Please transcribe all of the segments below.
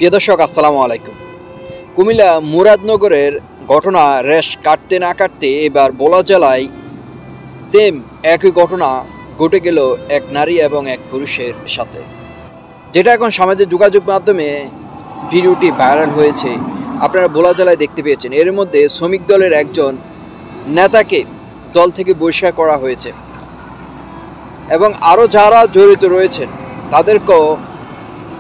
প্রিয় দর্শক, আসসালামু আলাইকুম। কুমিল্লা মুরাদনগরের ঘটনা রেশ কাটতে না কাটতে এবার ভোলা জেলায় সেম একই ঘটনা ঘটে গেল এক নারী এবং এক পুরুষের সাথে, যেটা এখন সামাজিক যোগাযোগ মাধ্যমে ভিডিওটি ভাইরাল হয়েছে। আপনারা ভোলা জেলায় দেখতে পেয়েছেন। এর মধ্যে শ্রমিক দলের একজন নেতাকে দল থেকে বহিষ্কার করা হয়েছে এবং আরও যারা জড়িত রয়েছেন তাদেরকেও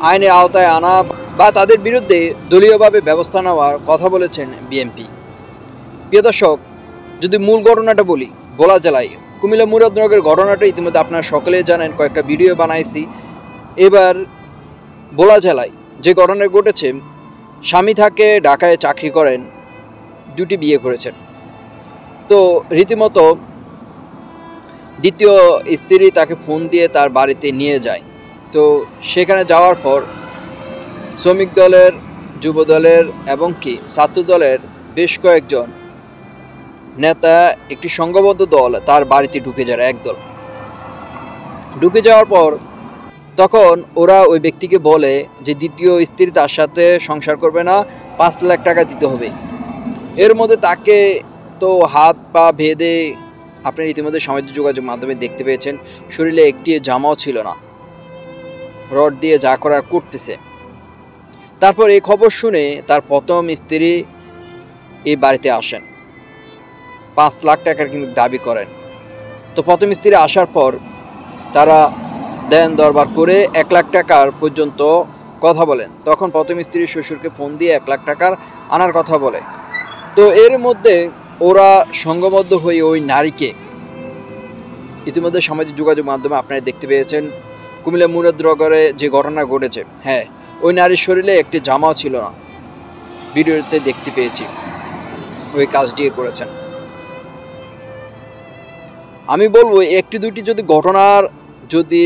আইনের আওতায় আনা বা তাদের বিরুদ্ধে দলীয়ভাবে ব্যবস্থা নেওয়ার কথা বলেছেন বিএনপি। প্রিয় দর্শক, যদি মূল ঘটনাটা বলি, ভোলা জেলায় কুমিল্লা মুরাদনগরের ঘটনাটা ইতিমধ্যে আপনারা সকলেই জানেন, কয়েকটা ভিডিও বানাইছি। এবার ভোলা জেলায় যে ঘটনা ঘটেছে, স্বামী থাকে ঢাকায় চাকরি করেন, দুটি বিয়ে করেছেন। তো রীতিমতো দ্বিতীয় স্ত্রী তাকে ফোন দিয়ে তার বাড়িতে নিয়ে যায়। তো সেখানে যাওয়ার পর শ্রমিক দলের, যুব দলের এবং কি ছাত্র দলের বেশ কয়েকজন নেতা, একটি সংঘবদ্ধ দল তার বাড়িতে ঢুকে যায়। একদল ঢুকে যাওয়ার পর তখন ওরা ওই ব্যক্তিকে বলে যে দ্বিতীয় স্ত্রী তার সাথে সংসার করবে না, 5 লাখ টাকা দিতে হবে। এর মধ্যে তাকে তো হাত পা বেঁধে, আপনি ইতিমধ্যে সামাজিক যোগাযোগ মাধ্যমে দেখতে পেয়েছেন, শরীরে একটি জামাও ছিল না, রড দিয়ে যা করার করতেছে। তারপর এই খবর শুনে তার প্রথম স্ত্রী এই বাড়িতে আসেন, 5 লাখ টাকার কিন্তু দাবি করেন। তো প্রথম স্ত্রী আসার পর তারা দেন দরবার করে 1 লাখ টাকার পর্যন্ত কথা বলেন। তখন প্রথম স্ত্রী শ্বশুরকে ফোন দিয়ে 1 লাখ টাকার আনার কথা বলে। তো এর মধ্যে ওরা সংঘবদ্ধ হয়ে ওই নারীকে, ইতিমধ্যে সামাজিক যোগাযোগ মাধ্যমে আপনারা দেখতে পেয়েছেন, কুমিল্লা মুরাদনগরে যে ঘটনা ঘটেছে, হ্যাঁ, ওই নারীর শরীরে একটি জামাও ছিল না, ভিডিওতে দেখতে পেয়েছি, ওই কাজটি করেছেন। আমি বলবো একটি দুটি যদি ঘটনার যদি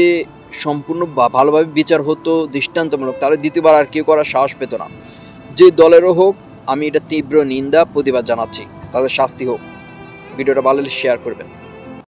সম্পূর্ণ ভালোভাবে বিচার হতো, দৃষ্টান্তমূলক, তাহলে দ্বিতীয়বার আর কেউ করার সাহস পেত না। যে দলেরও হোক, আমি এটা তীব্র নিন্দা প্রতিবাদ জানাচ্ছি, তাদের শাস্তি হোক। ভিডিওটা ভালো লাগলে শেয়ার করবেন।